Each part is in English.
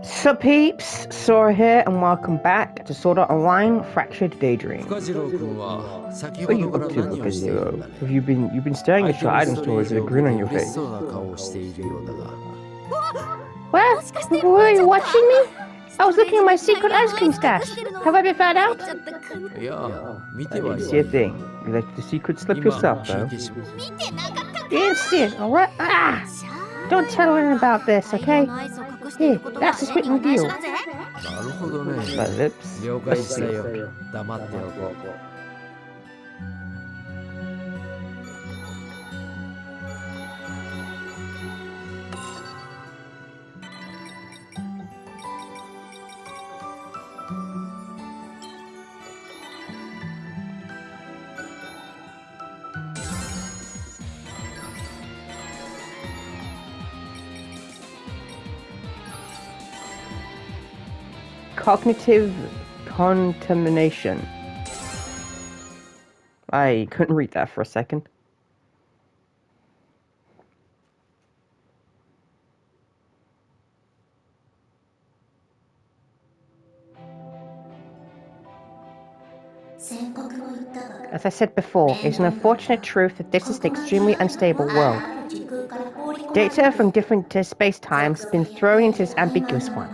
Sup peeps, Sora here and welcome back to Sword Art Online Fractured Daydream. What are you up to, Zero? Have you've been staring at your item stores with a grin on your face? Well, were you watching me? I was looking at my secret ice cream stash. Have I been found out? I didn't see a thing. You let the secret slip yourself, though. You didn't see it, alright? Ah! Don't tell anyone about this, okay? Here, that's a sweetened deal. My lips. Let's see. Cognitive contamination. I couldn't read that for a second. As I said before, it's an unfortunate truth that this is an extremely unstable world. Data from different space-times has been thrown into this ambiguous one,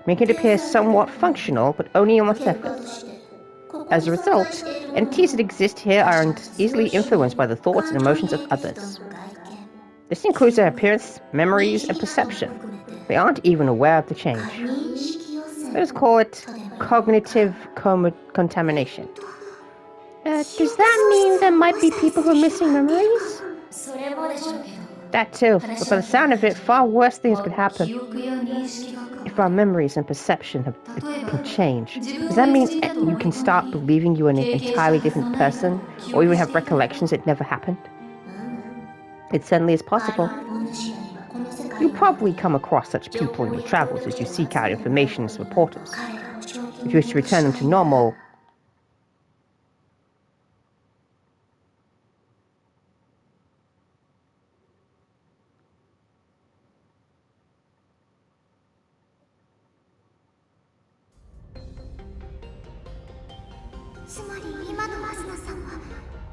making it appear somewhat functional, but only on the surface. As a result, entities that exist here are easily influenced by the thoughts and emotions of others. This includes their appearance, memories, and perception. They aren't even aware of the change. Let us call it cognitive contamination. Does that mean there might be people who are missing memories? That too, but by the sound of it, far worse things could happen. If our memories and perception can change, does that mean you can start believing you are an entirely different person, or even have recollections that never happened? It certainly is possible. You probably come across such people in your travels as you seek out information as reporters. If you wish to return them to normal,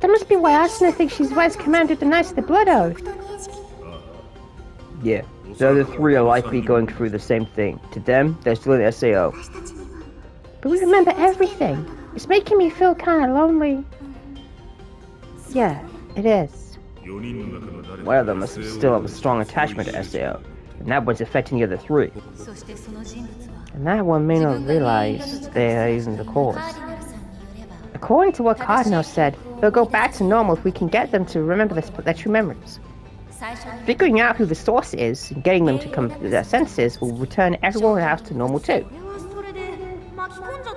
that must be why Asuna thinks she's vice commander of the Knights of the Blood Oath. Yeah, the other three are likely going through the same thing. To them, they're still in SAO. But we remember everything. It's making me feel kind of lonely. Yeah, it is. One of them must still have a strong attachment to SAO, and that one's affecting the other three. And that one may not realize they're even the cause. According to what Cardinal said, they'll go back to normal if we can get them to remember their true memories. Figuring out who the source is and getting them to come to their senses will return everyone else to normal too.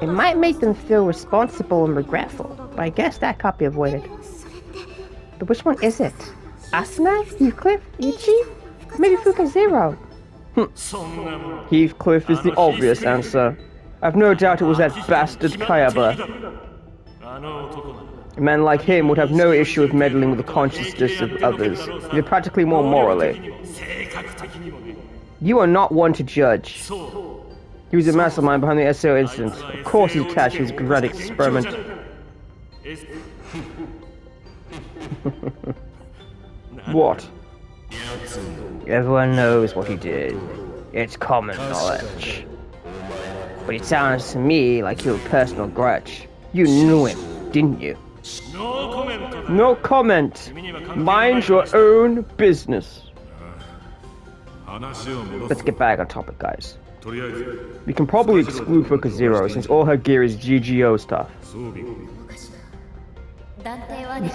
It might make them feel responsible and regretful, but I guess that can't be avoided. But which one is it? Asuna? Heathcliff? Ichi? Maybe Fuka Zero? Heathcliff is the obvious answer. I've no doubt it was that bastard Kayaba. A man like him would have no issue with meddling with the consciousness of others, even practically more morally. You are not one to judge. He was the mastermind behind the SAO incident. Of course he's attached to his grad experiment. What? Everyone knows what he did. It's common knowledge. But it sounds to me like you have a personal grudge. You knew him, didn't you? No comment. Mind your own business. Let's get back on topic, guys. We can probably exclude Fuka Zero since all her gear is GGO stuff. You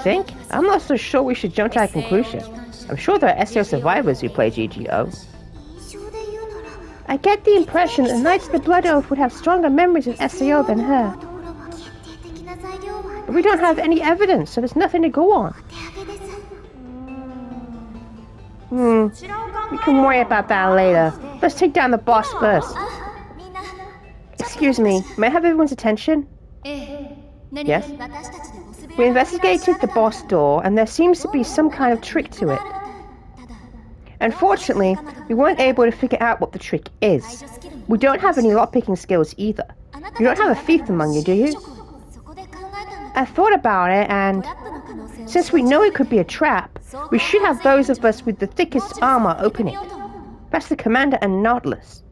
think? I'm not so sure we should jump to that conclusion. I'm sure there are SAO survivors who play GGO. I get the impression that the Knights of the Blood Oath would have stronger memories of SAO than her. But we don't have any evidence, so there's nothing to go on. We can worry about that later. Let's take down the boss first. Excuse me, may I have everyone's attention? Yes? We investigated the boss door, and there seems to be some kind of trick to it. Unfortunately, we weren't able to figure out what the trick is. We don't have any lockpicking skills either. You don't have a thief among you, do you? I thought about it, and since we know it could be a trap, we should have those of us with the thickest armor open it. That's the commander and Nautilus.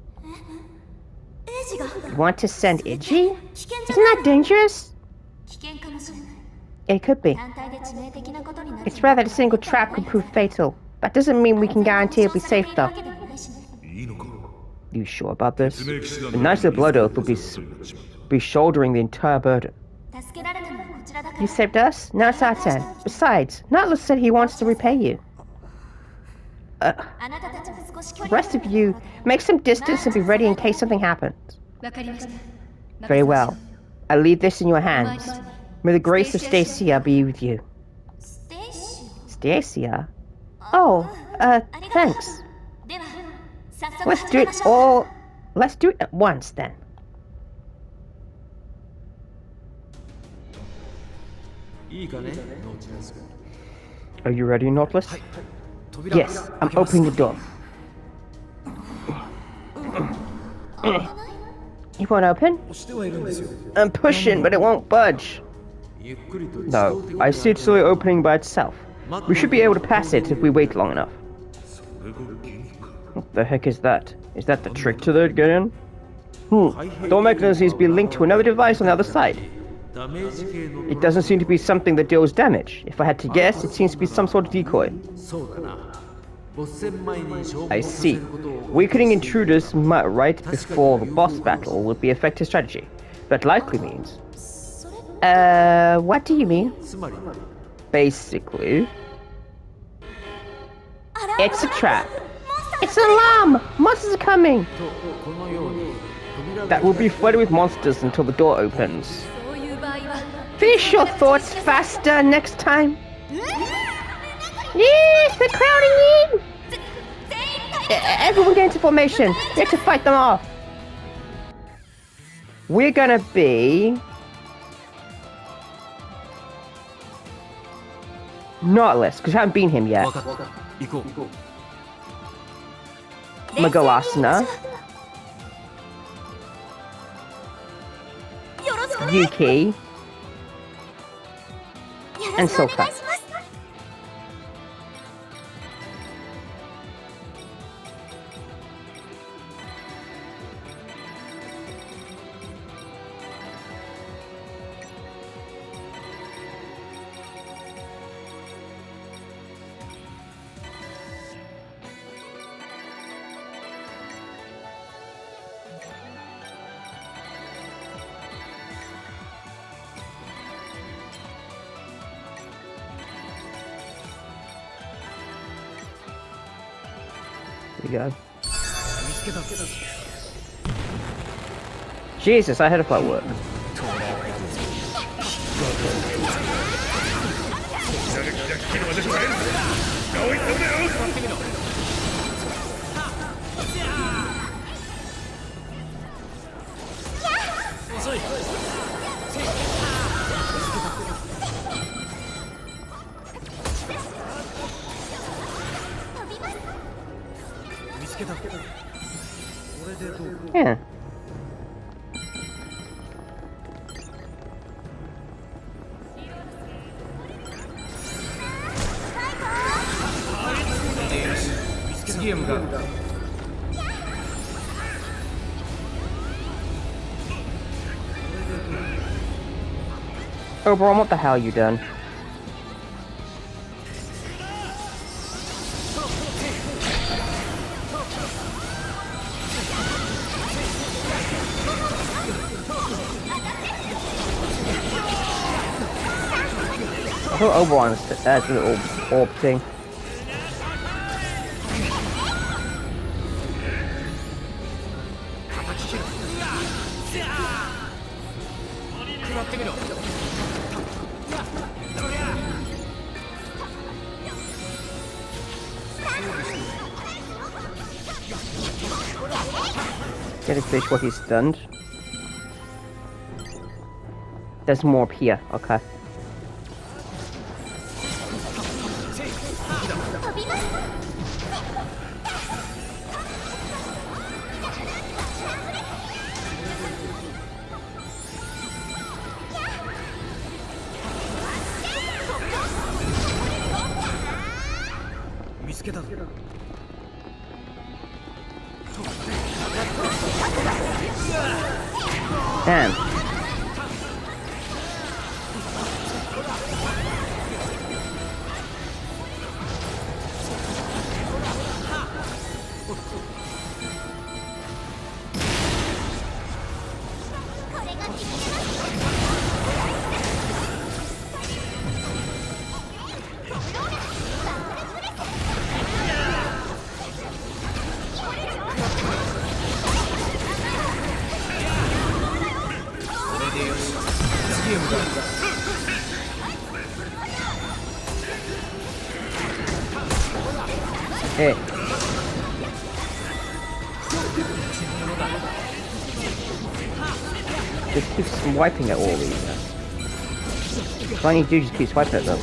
You want to send Iggy? Isn't that dangerous? It could be. It's rare that a single trap could prove fatal. That doesn't mean we can guarantee it'll be safe, though. You sure about this? A nicer blood oath will be shouldering the entire burden. You saved us, now it's our turn. Besides, Nautilus said he wants to repay you. The rest of you, make some distance and be ready in case something happens. Very well. I leave this in your hands. May the grace of Stacia be with you. Stacia? Oh, thanks. Let's do it at once, then. Are you ready, Nautilus? Yes, I'm opening the door. You won't open? I'm pushing, but it won't budge. No, I see it slowly opening by itself. We should be able to pass it if we wait long enough. What the heck is that? Is that the trick to the get in? Door mechanism needs to be linked to another device on the other side. It doesn't seem to be something that deals damage. If I had to guess, it seems to be some sort of decoy. I see. Weakening intruders right before the boss battle would be effective strategy. That likely means... what do you mean? Basically... It's a trap. It's an alarm! Monsters are coming! That will be flooded with monsters until the door opens. Finish your thoughts faster next time. Yes, they're crowding in! Everyone get into formation. We have to fight them off. We're gonna be... Nautilus, because we haven't been him yet. Megalasana. Yuki. And Silka. There we go. Jesus, I had a flat work. Yeah. Oberon, what the hell you done? I thought Oberon's that little orb thing. Get a fish while he's stunned. There's more up here, okay. Damn. Hey. Just keeps wiping at all these. All I need to do is just keep swiping at them.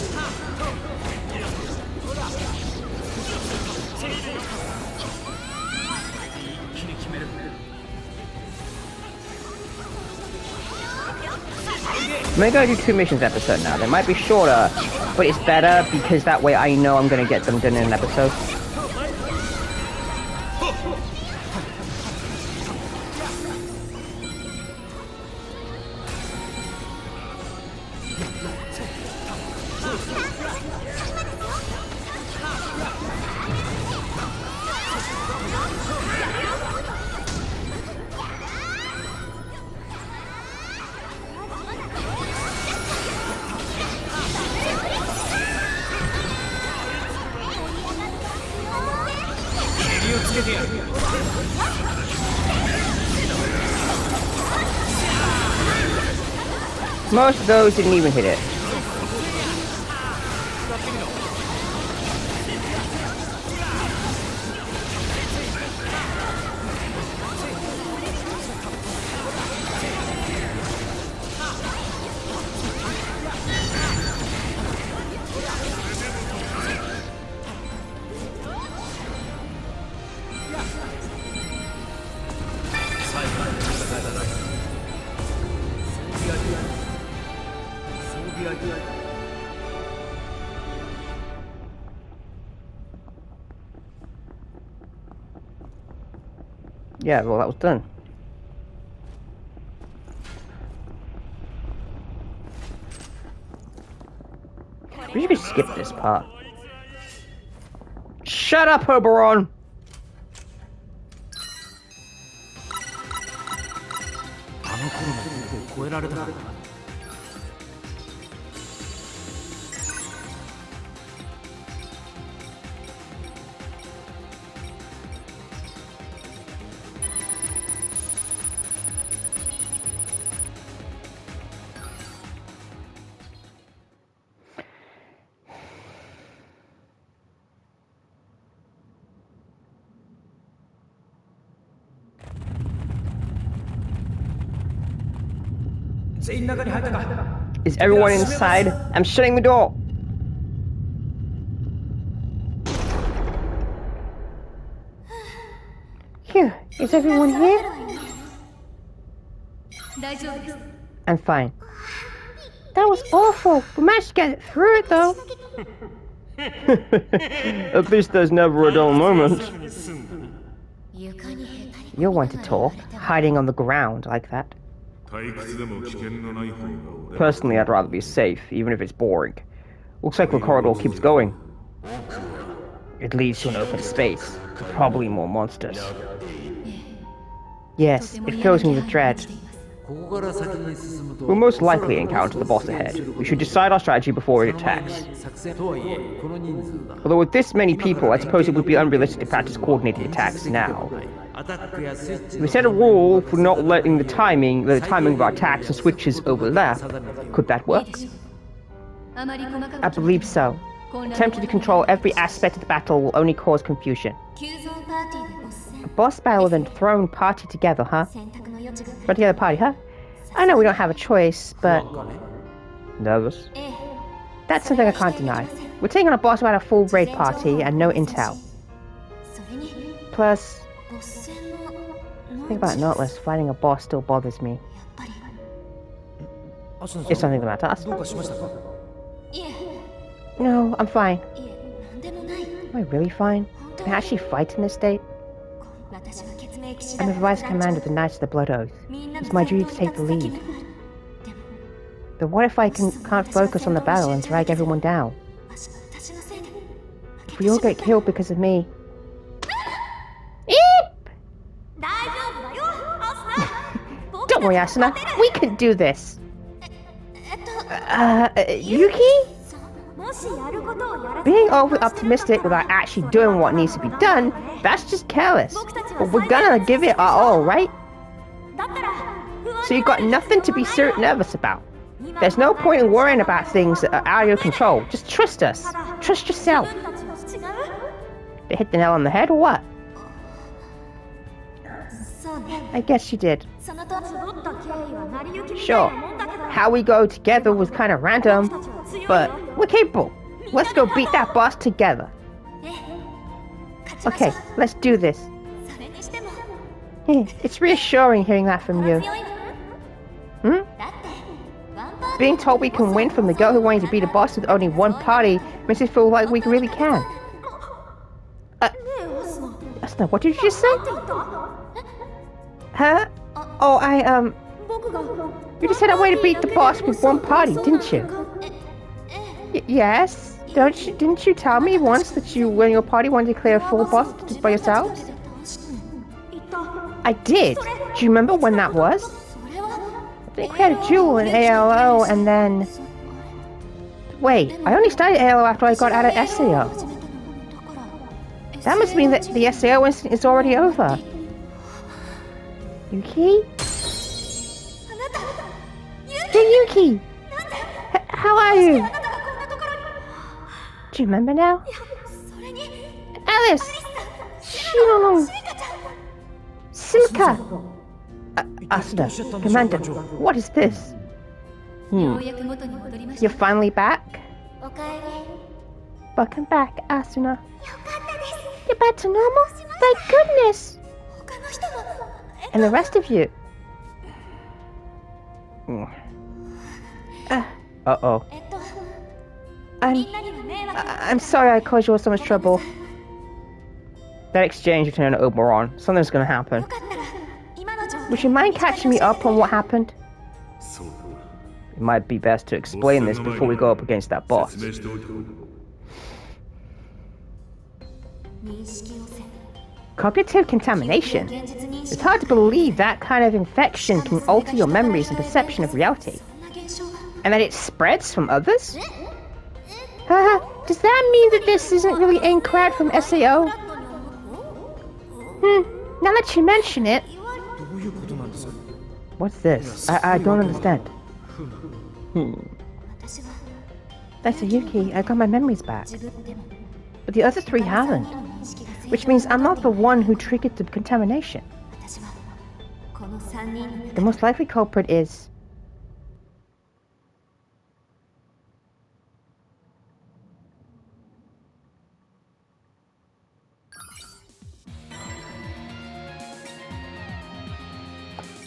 I'm gonna do 2 missions episode now. They might be shorter, but it's better because that way I know I'm gonna get them done in an episode. Most of those didn't even hit it. Yeah, well, that was done. We should just skip this part. Shut up, Oberon! Is everyone inside? I'm shutting the door! Phew, is everyone here? I'm fine. That was awful. We managed to get through it though. At least there's never a dull moment. You'll want to talk, hiding on the ground like that. Personally, I'd rather be safe, even if it's boring. Looks like the corridor keeps going. It leads to an open space, probably more monsters. Yes, it fills me with dread. We'll most likely encounter the boss ahead. We should decide our strategy before it attacks. Although with this many people, I suppose it would be unrealistic to practice coordinated attacks now. If we set a rule for not letting the timing of our attacks and switches overlap, could that work? I believe so. Attempting to control every aspect of the battle will only cause confusion. A boss battle then thrown party together, huh? Run together party, huh? I know we don't have a choice, but... Nervous? That's something I can't deny. We're taking on a boss without a full raid party and no intel. Plus... think about Nautilus, fighting a boss still bothers me. Is something the matter? No, I'm fine. Am I really fine? Can I actually fight in this state? I'm the vice commander of the Knights of the Blood Oath. It's my duty to take the lead. But what if I can't focus on the battle and drag everyone down? If we all get killed because of me... Eep! Don't worry, Asuna. We can do this. Yuki? Being overly optimistic without actually doing what needs to be done, that's just careless. But we're gonna give it our all, right? So you've got nothing to be nervous about. There's no point in worrying about things that are out of your control. Just trust us. Trust yourself. They hit the nail on the head or what? I guess you did. Sure, how we go together was kind of random, but we're capable. Let's go beat that boss together. Okay, let's do this. It's reassuring hearing that from you. Being told we can win from the girl who wanted to beat a boss with only one party makes it feel like we really can. Asuna, what did you just say? Huh? Oh, you just said I wanted to beat the boss with one party, didn't you? Yes? Didn't you tell me once that you and your party wanted to clear a full boss just by yourselves? I did. Do you remember when that was? I think we had a duel in ALO and then... Wait, I only started ALO after I got out of SAO. That must mean that the SAO incident is already over. Yuki? Hey Yuki! How are you? Do you remember now? Alice! Shinono! Silka! Asuna, Commander, what is this? You're finally back? Welcome back, Asuna. You're back to normal? Thank goodness! And the rest of you? Uh-oh. I'm sorry I caused you all so much trouble. That exchange between Oberon. Something's gonna happen. Would you mind catching me up on what happened? It might be best to explain this before we go up against that boss. Cognitive contamination? It's hard to believe that kind of infection can alter your memories and perception of reality. And that it spreads from others? Does that mean that this isn't really Aincrad from SAO? Now that you mention it... What's this? I don't understand. Thanks to Yuki, I got my memories back. But the other three haven't. Which means I'm not the one who triggered the contamination. The most likely culprit is...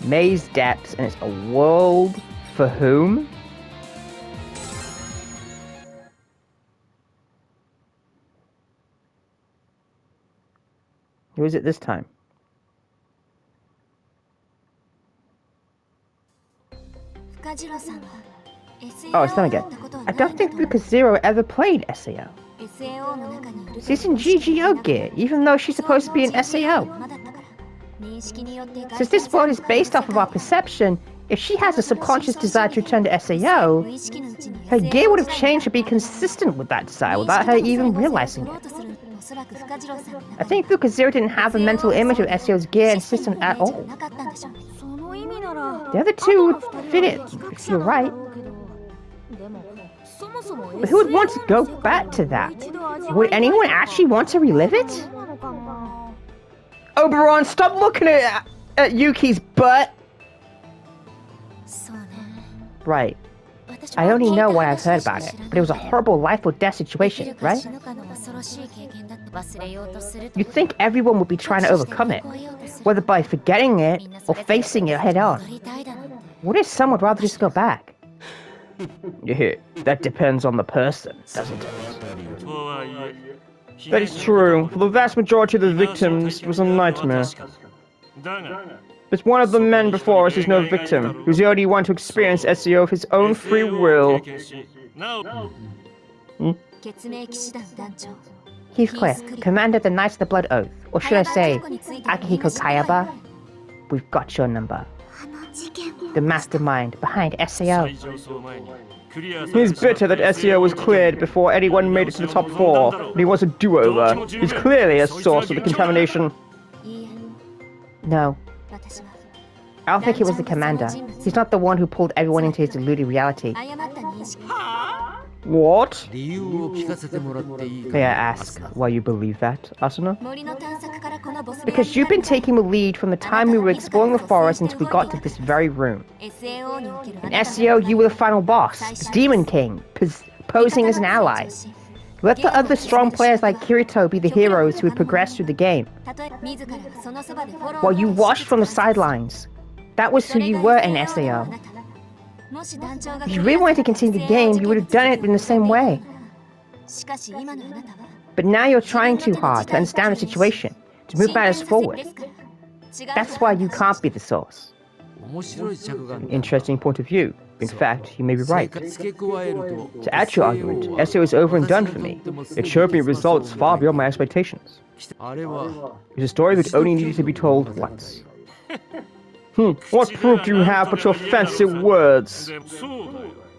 Maze Depths, and it's a world for whom? Who is it this time? Oh, it's them again. I don't think Lucas Zero ever played SAO. She's in GGO gear, even though she's supposed to be in SAO. Since this world is based off of our perception, if she has a subconscious desire to return to SAO, her gear would have changed to be consistent with that desire without her even realizing it. I think Lucas Zero didn't have a mental image of SAO's gear and system at all. The other two would fit it, if you're right. But who would want to go back to that? Would anyone actually want to relive it? Oberon, stop looking at Yuki's butt! Right. I only know what I've heard about it, but it was a horrible life or death situation, right? You'd think everyone would be trying to overcome it, whether by forgetting it or facing it head on. What if some would rather just go back? Yeah, that depends on the person, doesn't it? That is true. For the vast majority of the victims, it was a nightmare. But one of the men before us is no victim. He was the only one to experience SAO of his own free will. Heathcliff, Commander of the Knights of the Blood Oath, or should I say, Akihiko Kayaba, we've got your number. The mastermind behind SAO. He's bitter that SAO was cleared before anyone made it to the top 4, but he wants a do-over. He's clearly a source of the contamination. No. I don't think he was the commander. He's not the one who pulled everyone into his deluded reality. What? May I ask why you believe that, Asuna? Because you've been taking the lead from the time we were exploring the forest until we got to this very room. In SAO, you were the final boss, the Demon King, posing as an ally. Let the other strong players like Kirito be the heroes who would progress through the game, while you watched from the sidelines. That was who you were in SAO. If you really wanted to continue the game, you would have done it in the same way. But now you're trying too hard to understand the situation, to move matters forward. That's why you can't be the source. An interesting point of view. In fact, you may be right. To add to your argument, SAO is over and done for me. It showed me results far beyond my expectations. It's a story that only needed to be told once. What proof do you have but your fancy words?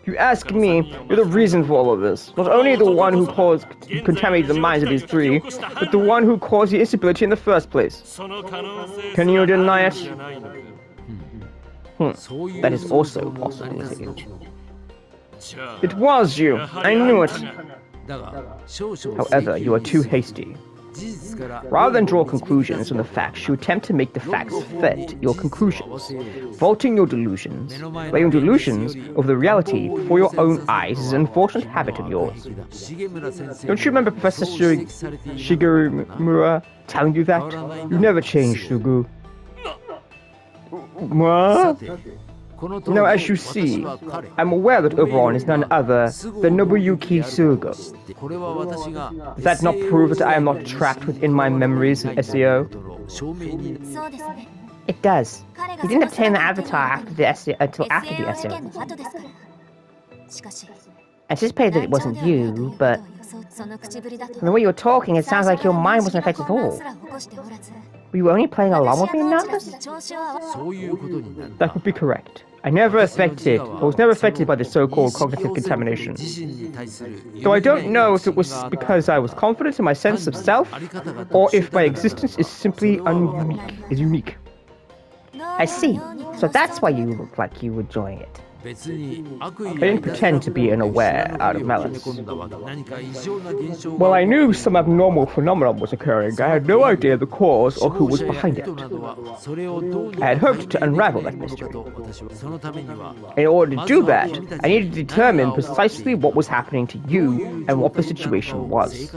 You ask me, you're the reason for all of this. Not only the one who contaminated the minds of these three, but the one who caused the instability in the first place. Can you deny it? That is also a possibility. It was you. I knew it. However, you are too hasty. Rather than draw conclusions from the facts, you attempt to make the facts fit your conclusions. Vaulting your delusions, laying delusions over the reality before your own eyes is an unfortunate habit of yours. Don't you remember Professor Shigemura telling you that? You never change, Sugu. What? Now, as you see, I'm aware that Oberon is none other than Nobuyuki Sugo. Does that not prove that I am not trapped within my memories in SAO? It does. He didn't obtain the avatar until after the SAO. I anticipated that it wasn't you, but from the way you were talking, it sounds like your mind wasn't affected at all. Were you only playing along with me in Nautilus? That would be correct. I was never affected by the so-called cognitive contamination. Though I don't know if it was because I was confident in my sense of self, or if my existence is simply unique. I see. So that's why you look like you were enjoying it. I didn't pretend to be unaware out of malice. While I knew some abnormal phenomenon was occurring, I had no idea the cause or who was behind it. I had hoped to unravel that mystery. In order to do that, I needed to determine precisely what was happening to you and what the situation was.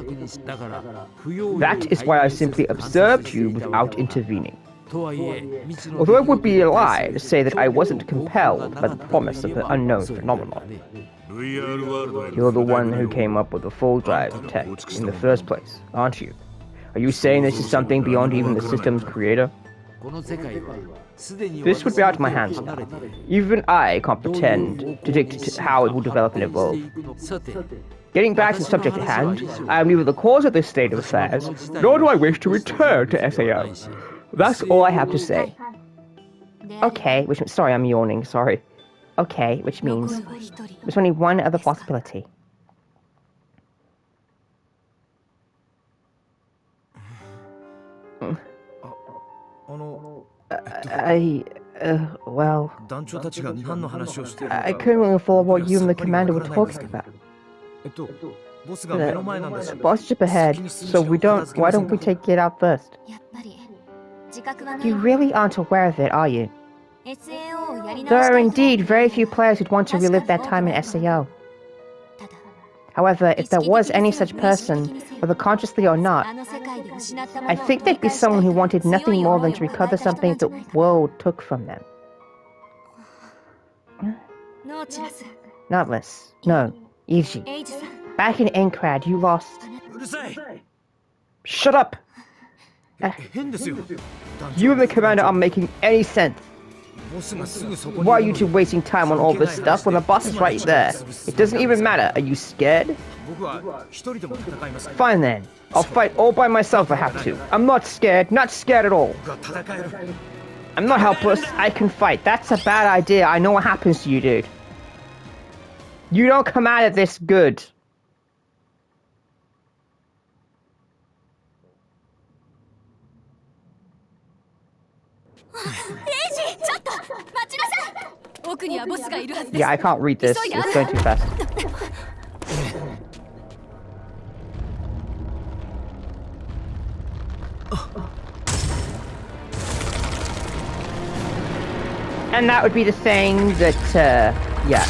That is why I simply observed you without intervening. Although it would be a lie to say that I wasn't compelled by the promise of the unknown phenomenon. You're the one who came up with the full drive tech in the first place, aren't you? Are you saying this is something beyond even the system's creator? This would be out of my hands now. Even I can't pretend to predict how it will develop and evolve. Getting back to the subject at hand, I am neither the cause of this state of affairs, nor do I wish to return to SAO. That's all I have to say. Okay, sorry, I'm yawning, sorry. Okay, which means there's only one other possibility. Well, I couldn't really follow what you and the commander were talking about. Boss is up ahead, so why don't we take it out first? You really aren't aware of it, are you? There are indeed very few players who'd want to relive that time in SAO. However, if there was any such person, whether consciously or not, I think there'd be someone who wanted nothing more than to recover something the world took from them. Nautilus. No. Eiji. Back in Enkrad, you lost... Shut up! You and the commander aren't making any sense. Why are you two wasting time on all this stuff when the boss is right there? It doesn't even matter. Are you scared? Fine then. I'll fight all by myself if I have to. I'm not scared. Not scared at all. I'm not helpless. I can fight. That's a bad idea. I know what happens to you, dude. You don't come out of this good. Yeah, I can't read this. It's going too fast. And that would be the thing that, yeah.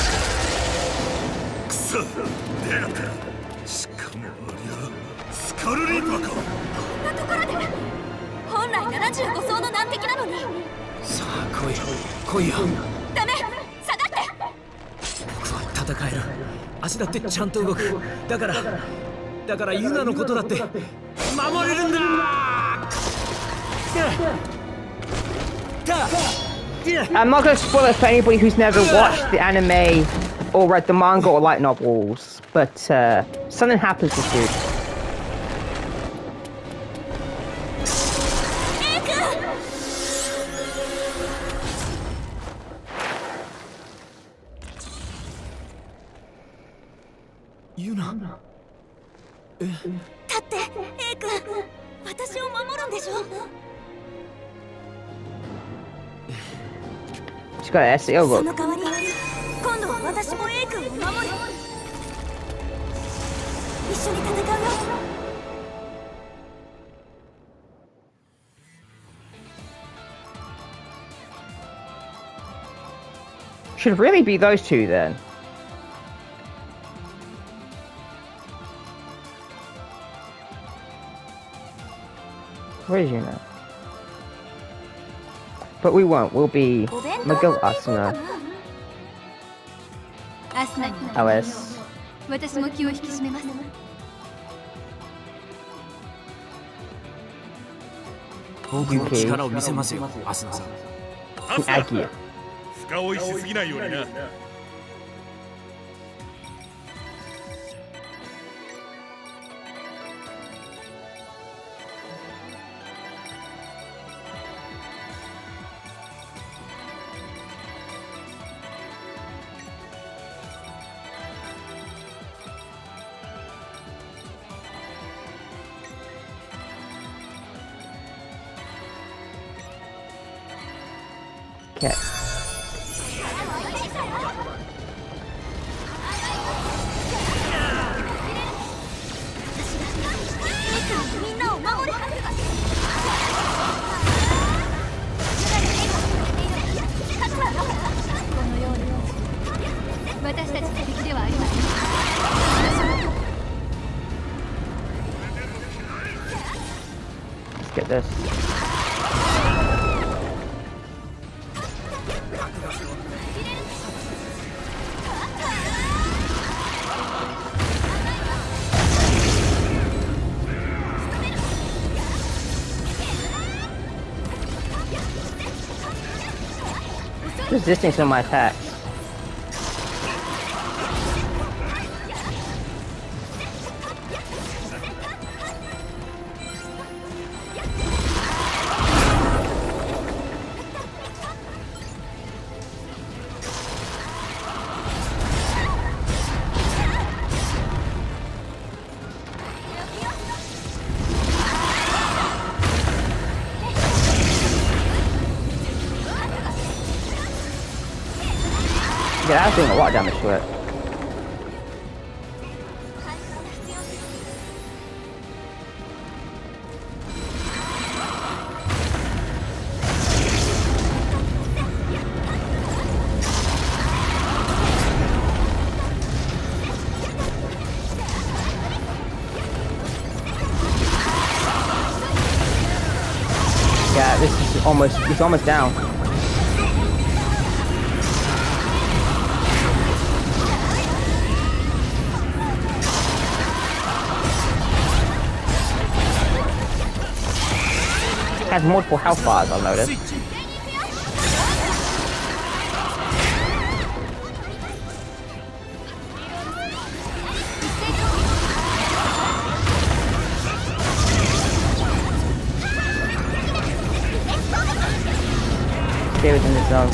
I'm not going to spoil it for anybody who's never watched the anime or read the manga or light novels, but something happens to dude. She's got an SAO look. Should really be those two then. Where is Yuna? But we won't. We'll be Miguel Asuna. LS. Aggie. Okay. Let's get this. Resisting some of my attacks. Yeah, I was doing a lot of damage to it. Yeah, this is almost down. has multiple health bars, I'll notice. Stay within the zone.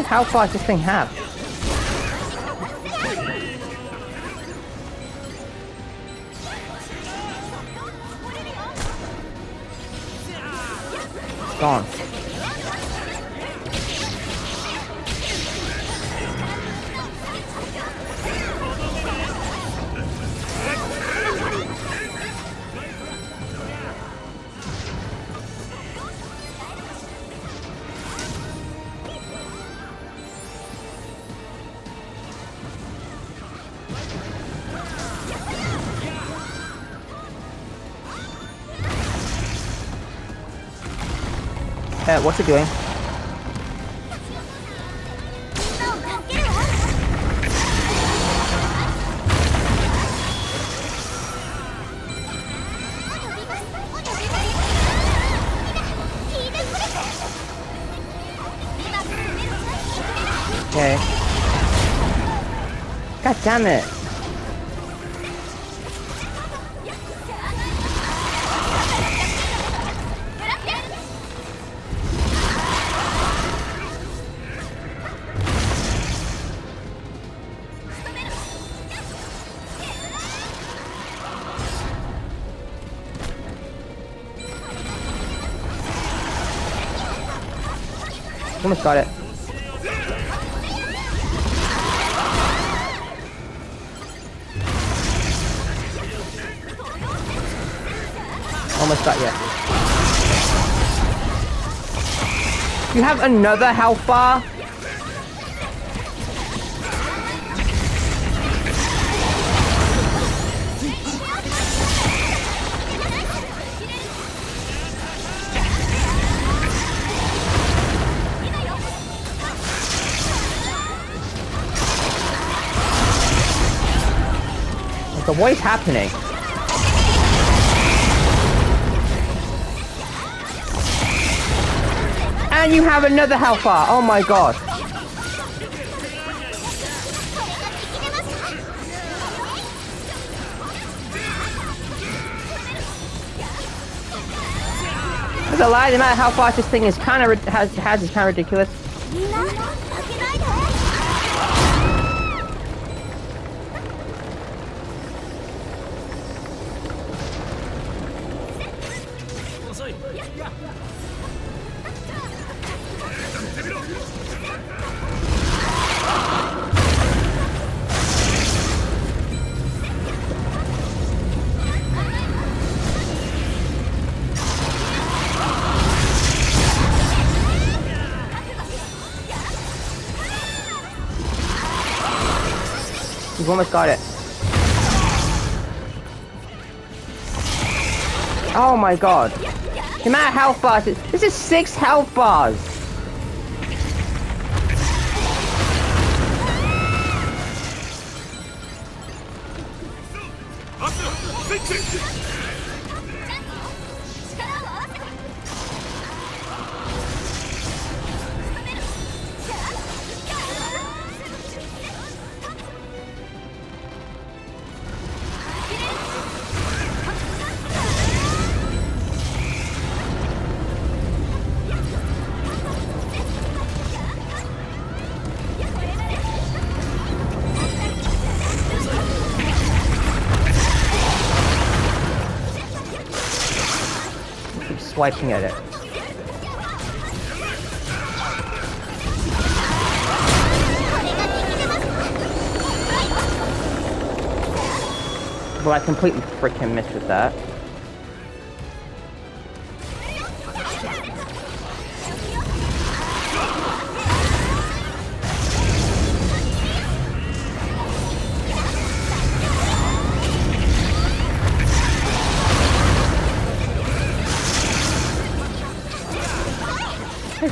How far does this thing have? It's gone. What's it doing? Okay. God damn it. Almost got it. Almost got you. You have another health bar? So what is happening? And you have another health bar. Oh my god. There's a lie, the amount of health bars this thing is kind of has is kind of ridiculous. You've almost got it. Oh my god. The amount of health bars. This is 6 health bars. Swiping at it. Well, I completely freaking missed with that.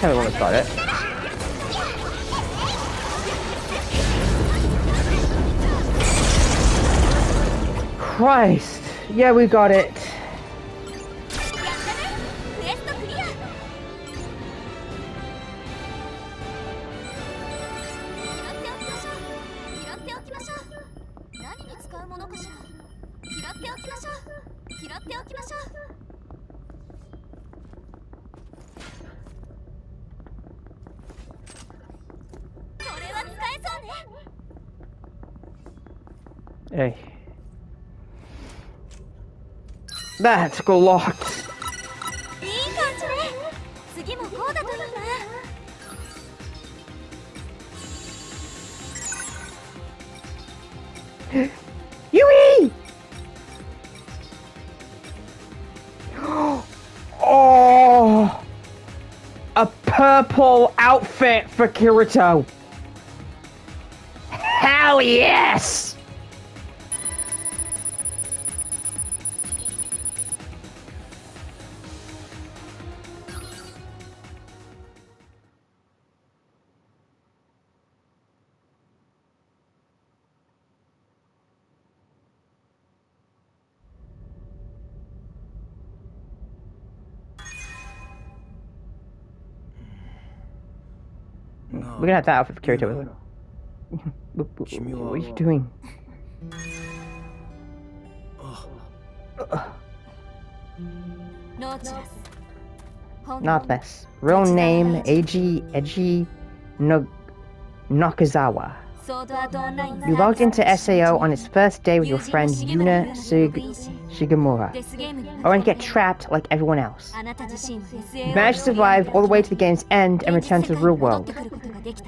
tell me when we got it. Christ! Yeah, we got it. Hey. That took a lot. Yui! Oh! A purple outfit for Kirito. Hell yes! We're gonna have that outfit for Kirito. What are you doing? Not this. Real name, Eiji Nakazawa. You logged into SAO on its first day with your friend Yuna Shigemura, only to get trapped like everyone else. You managed to survive all the way to the game's end and return to the real world.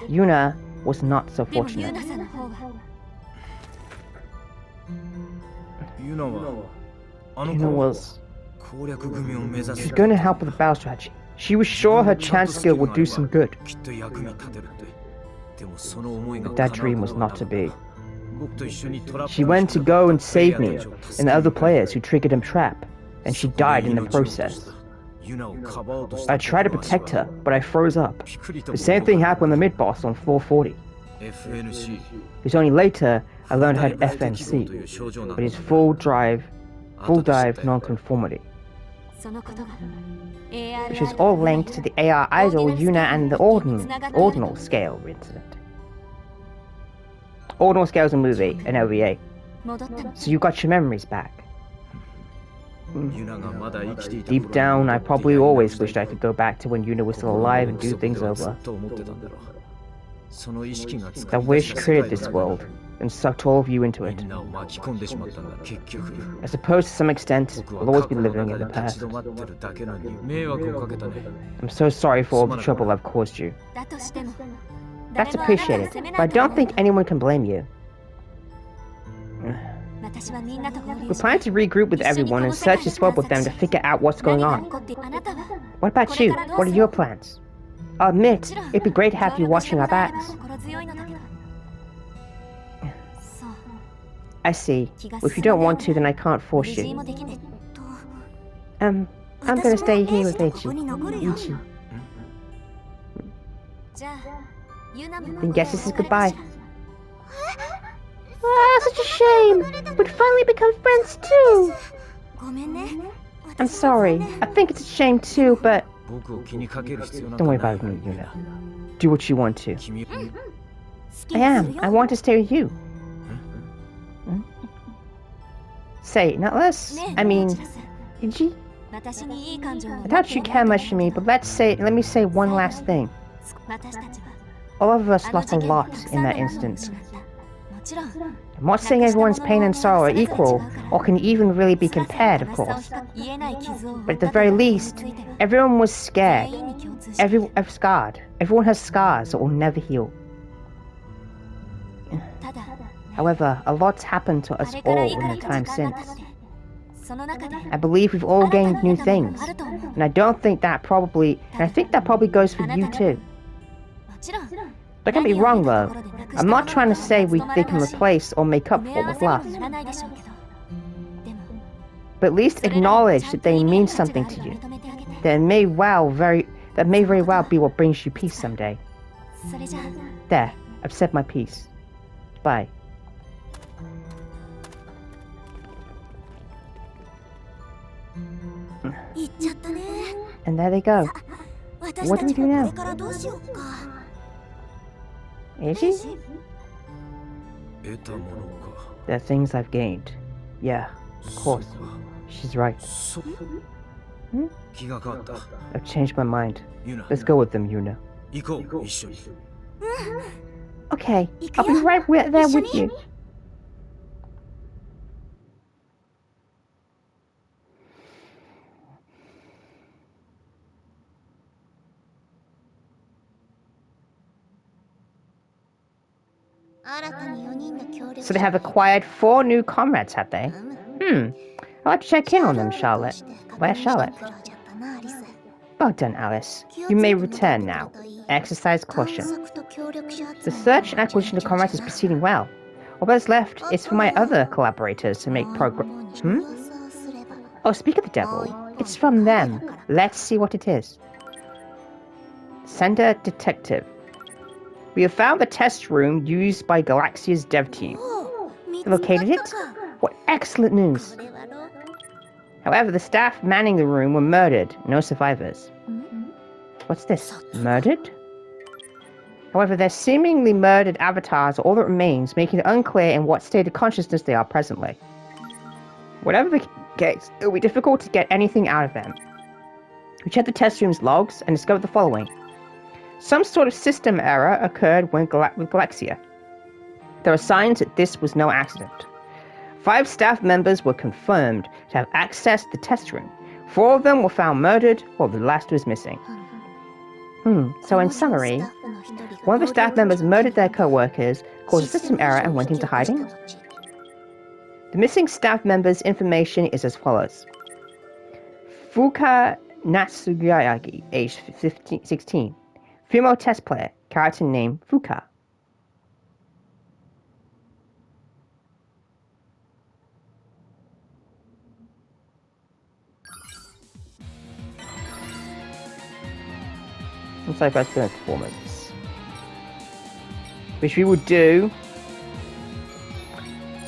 Yuna was not so fortunate. Yuna was... She was going to help with the battle strategy. She was sure her chance skill would do some good. But that dream was not to be. She went to go and save me and the other players who triggered him trap, and she died in the process. I tried to protect her, but I froze up. The same thing happened to the mid-boss on floor 40. It's only later I learned how to FNC, but it's full dive non-conformity. Which is all linked to the AR idol Yuna and the ordinal scale incident. Ordinal Scale is a movie, an OVA. So you got your memories back. Deep down, I probably always wished I could go back to when Yuna was still alive and do things over. That wish created this world, and sucked all of you into it. I suppose to some extent, we'll always be living in the past. I'm so sorry for all the trouble I've caused you. That's appreciated, but I don't think anyone can blame you. We're planning to regroup with everyone and search this world with them to figure out what's going on. What about you? What are your plans? I'll admit, it'd be great to have you watching our backs. I see. Well, if you don't want to, then I can't force you. I'm gonna stay here with Ichi. Then guess this is goodbye. Ah, such a shame! We'd finally become friends too! I'm sorry. I think it's a shame too, but... Don't worry about me, Yuna. Do what you want to. I am. I want to stay with you. Say, not less. I mean... Ichi? I doubt you care much for me, but let me say one last thing. All of us lost a lot in that instant. I'm not saying everyone's pain and sorrow are equal, or can even really be compared, of course. But at the very least, everyone was scared. Scarred. Everyone has scars that will never heal. However, a lot's happened to us all in the time since. I believe we've all gained new things, and I think that probably goes for you too. Don't get me wrong though, I'm not trying to say they can replace or make up for what was lost. But at least acknowledge that they mean something to you. They may That may very well be what brings you peace someday. それじゃあ There, I've said my piece. Bye. And there they go. What do we do now? Eiji? They're things I've gained. Yeah, of course. She's right. I've changed my mind. Let's go with them, Yuna. Okay, I'll be right there with you. So they have acquired 4 new comrades, have they? I'll have to check in on them, Charlotte. Where's Charlotte? Well done, Alice. You may return now. Exercise caution. The search and acquisition of comrades is proceeding well. All that's left is for my other collaborators to make progress. Oh, speak of the devil. It's from them. Let's see what it is. Sender Detective. We have found the test room used by Galaxia's dev team. They located it? What excellent news! However, the staff manning the room were murdered. No survivors. What's this? Murdered? However, their seemingly murdered avatars are all that remains, making it unclear in what state of consciousness they are presently. Whatever the case, it will be difficult to get anything out of them. We checked the test room's logs and discovered the following. Some sort of system error occurred with Galaxia. There are signs that this was no accident. 5 staff members were confirmed to have accessed the test room. 4 of them were found murdered, while the last was missing. So in summary, one of the staff members murdered their co-workers, caused a system error, and went into hiding. The missing staff member's information is as follows. Fuka Natsugayagi, age 16. Female test player, character name Fuka. Looks like that's been a performance. Which we will do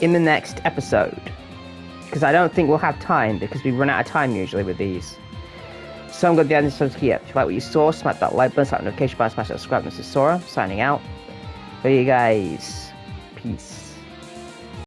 in the next episode. Because I don't think we'll have time, because we run out of time usually with these. So I'm going to end this episode here. If you like what you saw, smack that like button, slap the notification button, smash that subscribe button. This is Sora, signing out. For you guys. Peace.